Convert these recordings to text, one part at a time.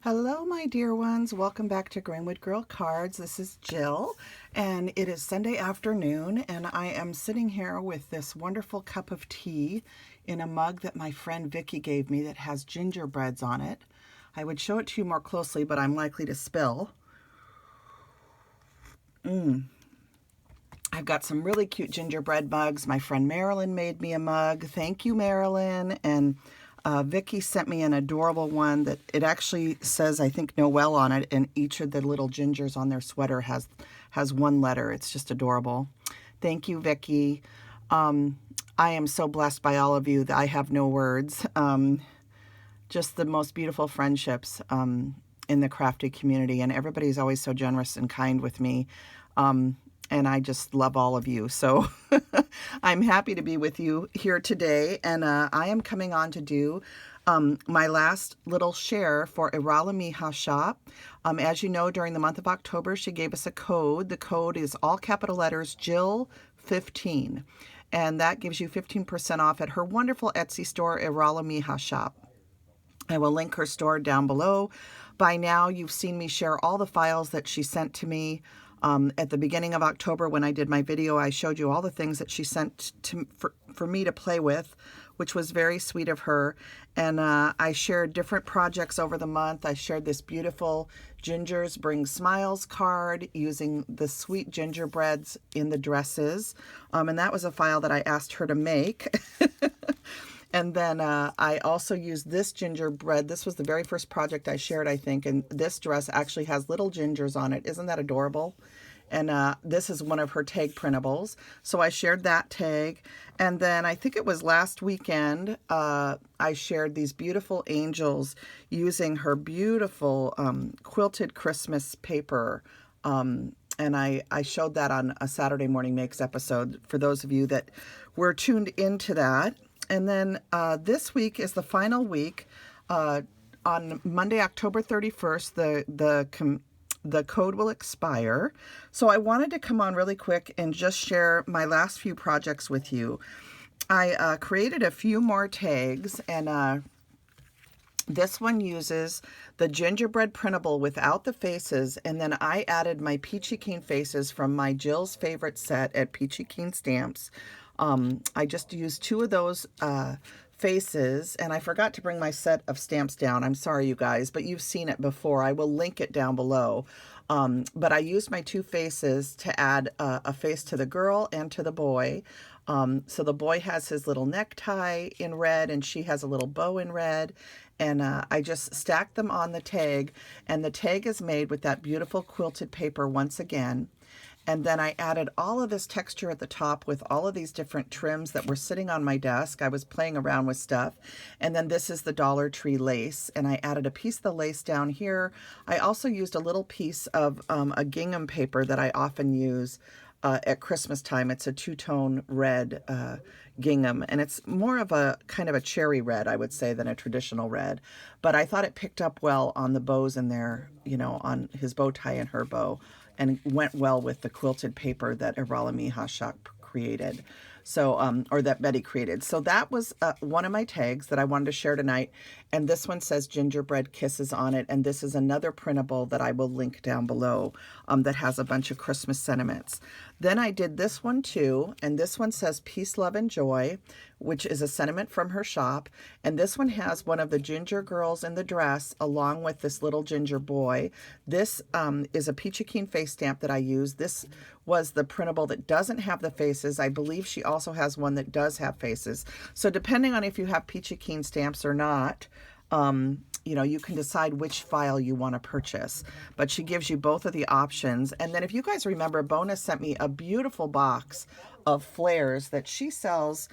Hello, my dear ones. Welcome back to Greenwood Girl Cards. This is Jill, and it is Sunday afternoon, and I am sitting here with this wonderful cup of tea in a mug that my friend Vicky gave me that has gingerbreads on it. I would show it to you more closely, but I'm likely to spill. I've got some really cute gingerbread mugs. My friend Marilyn made me a mug. Thank you, Marilyn. And Vicky sent me an adorable one that it actually says, I think, Noel on it, and each of the little gingers on their sweater has one letter. It's just adorable. Thank you, Vicky. I am so blessed by all of you that I have no words. Just the most beautiful friendships in the crafty community, and everybody's always so generous and kind with me. And I just love all of you. So I'm happy to be with you here today. And I am coming on to do my last little share for Iralamija shop. As you know, during the month of October, she gave us a code. The code is all capital letters, Jill15. And that gives you 15% off at her wonderful Etsy store, Iralamija shop. I will link her store down below. By now, you've seen me share all the files that she sent to me. At the beginning of October, when I did my video, I showed you all the things that she sent for me to play with, which was very sweet of her. And I shared different projects over the month. I shared this beautiful Gingers Bring Smiles card using the sweet gingerbreads in the dresses. And that was a file that I asked her to make. And then I also used this gingerbread. This was the very first project I shared, I think. And this dress actually has little gingers on it. Isn't that adorable? And this is one of her tag printables. So I shared that tag. And then I think it was last weekend, I shared these beautiful angels using her beautiful quilted Christmas paper. And I showed that on a Saturday Morning Makes episode for those of you that were tuned into that. And then this week is the final week. On Monday, October 31st, the code will expire. So I wanted to come on really quick and just share my last few projects with you. I created a few more tags, and this one uses the gingerbread printable without the faces, and then I added my Peachy Keen faces from my Jill's favorite set at Peachy Keen Stamps. I just used two of those faces, and I forgot to bring my set of stamps down. I'm sorry, you guys, but you've seen it before. I will link it down below. But I used my two faces to add a face to the girl and to the boy. So the boy has his little necktie in red, and she has a little bow in red. And I just stacked them on the tag, and the tag is made with that beautiful quilted paper once again. And then I added all of this texture at the top with all of these different trims that were sitting on my desk. I was playing around with stuff. And then this is the Dollar Tree lace. And I added a piece of the lace down here. I also used a little piece of a gingham paper that I often use at Christmas time. It's a two-tone red gingham, and it's more of a kind of a cherry red, I would say, than a traditional red. But I thought it picked up well on the bows in there, you know, on his bow tie and her bow, and went well with the quilted paper that Iralamija shop created. So, or that Betty created. So that was one of my tags that I wanted to share tonight. And this one says Gingerbread Kisses on it. And this is another printable that I will link down below that has a bunch of Christmas sentiments. Then I did this one too. And this one says Peace, Love, and Joy, which is a sentiment from her shop. And this one has one of the ginger girls in the dress along with this little ginger boy. This is a Peachy Keen face stamp that I used. This was the printable that doesn't have the faces. I believe she also has one that does have faces. So depending on if you have Peachy Keen stamps or not, you know, you can decide which file you want to purchase. But she gives you both of the options. And then if you guys remember, Bona sent me a beautiful box of flares that she sells.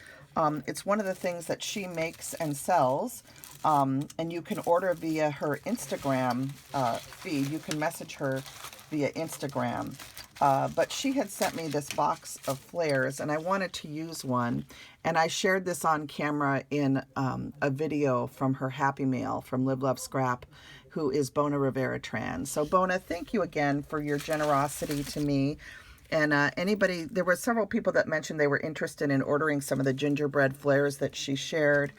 It's one of the things that she makes and sells. And you can order via her Instagram feed. You can message her via Instagram. But she had sent me this box of flares, and I wanted to use one. And I shared this on camera in a video from her Happy Mail from Live, Love, Scrap, who is Bona Rivera Trans. So Bona, thank you again for your generosity to me. And there were several people that mentioned they were interested in ordering some of the gingerbread flares that she shared.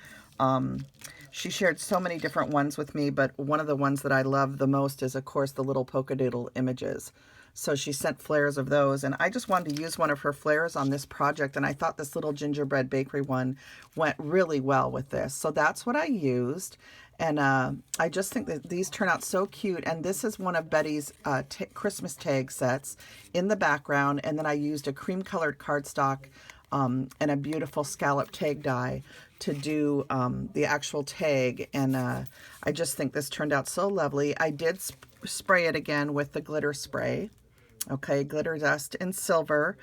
she shared so many different ones with me, but one of the ones that I love the most is, of course, the little polka doodle images. So she sent flares of those, and I just wanted to use one of her flares on this project, and I thought this little gingerbread bakery one went really well with this. So that's what I used, and I just think that these turn out so cute, and this is one of Betty's Christmas tag sets in the background, and then I used a cream-colored cardstock and a beautiful scallop tag die to do the actual tag, and I just think this turned out so lovely. I did spray it again with the glitter spray. Okay, glitter dust in silver.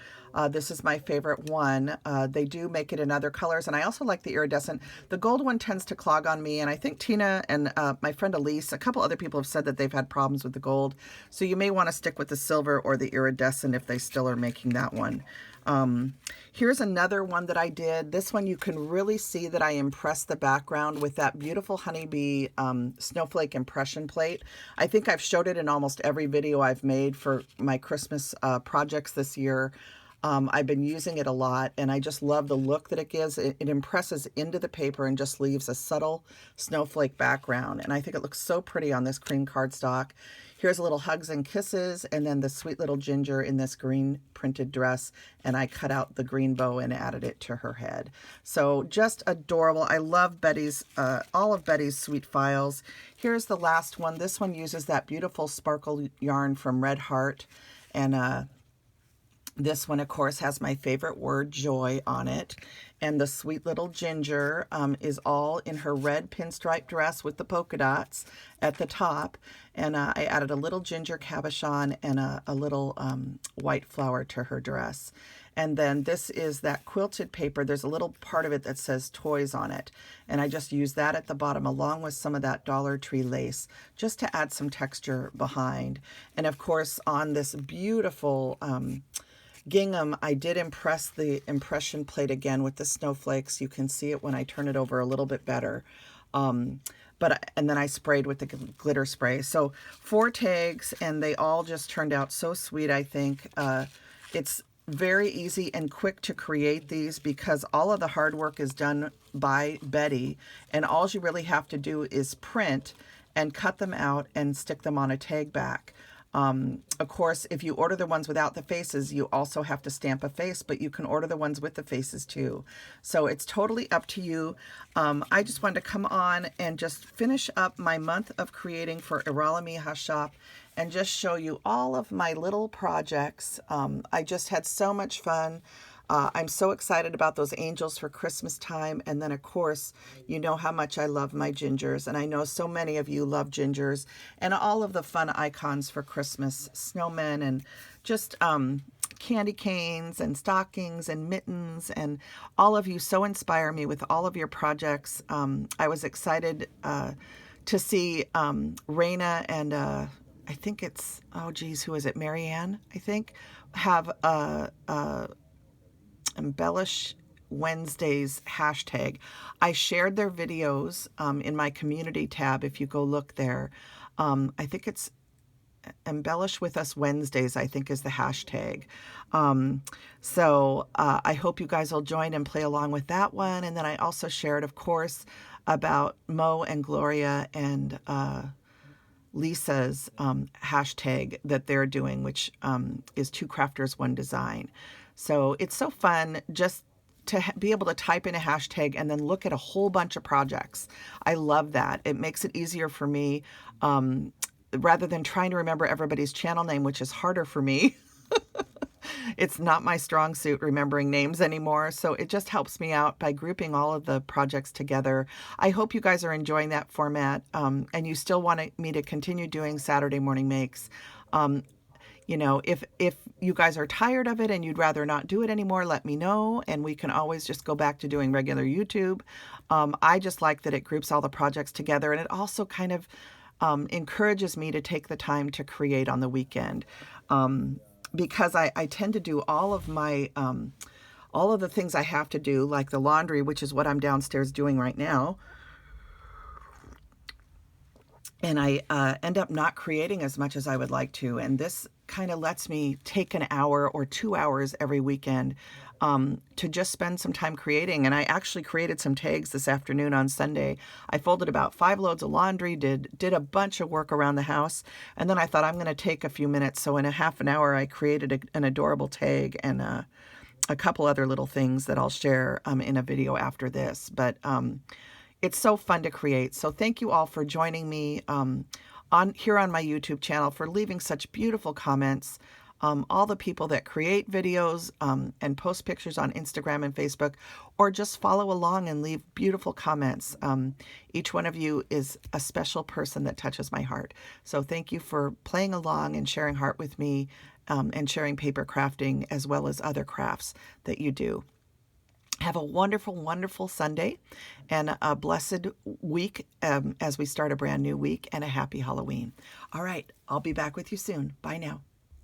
This is my favorite one. They do make it in other colors, and I also like the iridescent. The gold one tends to clog on me, and I think Tina and my friend Elise, a couple other people have said that they've had problems with the gold. So you may want to stick with the silver or the iridescent if they still are making that one. Here's another one that I did. This one you can really see that I impressed the background with that beautiful honeybee snowflake impression plate. I think I've showed it in almost every video I've made for my Christmas projects this year. I've been using it a lot, and I just love the look that it gives. It impresses into the paper and just leaves a subtle snowflake background, and I think it looks so pretty on this cream cardstock. Here's a little hugs and kisses, and then the sweet little Ginger in this green printed dress, and I cut out the green bow and added it to her head. So just adorable. I love Betty's, all of Betty's sweet files. Here's the last one. This one uses that beautiful sparkle yarn from Red Heart, and this one, of course, has my favorite word, joy, on it. And the sweet little Ginger is all in her red pinstripe dress with the polka dots at the top. And I added a little ginger cabochon and a little white flower to her dress. And then this is that quilted paper. There's a little part of it that says toys on it. And I just used that at the bottom along with some of that Dollar Tree lace just to add some texture behind. And of course, on this beautiful gingham, I did impress the impression plate again with the snowflakes. You can see it when I turn it over a little bit better. And then I sprayed with the glitter spray. So 4 tags, and they all just turned out so sweet, I think. It's very easy and quick to create these because all of the hard work is done by Betty, and all you really have to do is print and cut them out and stick them on a tag back. Of course, if you order the ones without the faces, you also have to stamp a face, but you can order the ones with the faces too. So it's totally up to you. I just wanted to come on and just finish up my month of creating for IRALAMIJASHOP and just show you all of my little projects. I just had so much fun. I'm so excited about those angels for Christmas time. And then, of course, you know how much I love my gingers. And I know so many of you love gingers and all of the fun icons for Christmas, snowmen and just candy canes and stockings and mittens. And all of you so inspire me with all of your projects. I was excited to see Raina and I think it's, oh geez, who is it? Marianne, I think, have Embellish Wednesdays hashtag. I shared their videos in my community tab if you go look there. I think it's Embellish with Us Wednesdays, I think is the hashtag. So I hope you guys will join and play along with that one. And then I also shared, of course, about Mo and Gloria and Lisa's hashtag that they're doing, which is 2 crafters, 1 design. So it's so fun just to be able to type in a hashtag and then look at a whole bunch of projects. I love that. It makes it easier for me rather than trying to remember everybody's channel name, which is harder for me. It's not my strong suit remembering names anymore. So it just helps me out by grouping all of the projects together. I hope you guys are enjoying that format and you still want me to continue doing Saturday Morning Makes. You know, if you guys are tired of it and you'd rather not do it anymore, let me know, and we can always just go back to doing regular YouTube. I just like that it groups all the projects together, and it also kind of encourages me to take the time to create on the weekend because I tend to do all of my all of the things I have to do, like the laundry, which is what I'm downstairs doing right now. And I end up not creating as much as I would like to. And this kind of lets me take an hour or 2 hours every weekend to just spend some time creating. And I actually created some tags this afternoon on Sunday. I folded about 5 loads of laundry, did a bunch of work around the house, and then I thought I'm going to take a few minutes. So in a half an hour, I created an adorable tag and a couple other little things that I'll share in a video after this. But it's so fun to create. So thank you all for joining me here on my YouTube channel, for leaving such beautiful comments. All the people that create videos and post pictures on Instagram and Facebook, or just follow along and leave beautiful comments. Each one of you is a special person that touches my heart. So thank you for playing along and sharing heart with me, and sharing paper crafting as well as other crafts that you do. Have a wonderful, wonderful Sunday and a blessed week as we start a brand new week, and a happy Halloween. All right, I'll be back with you soon. Bye now.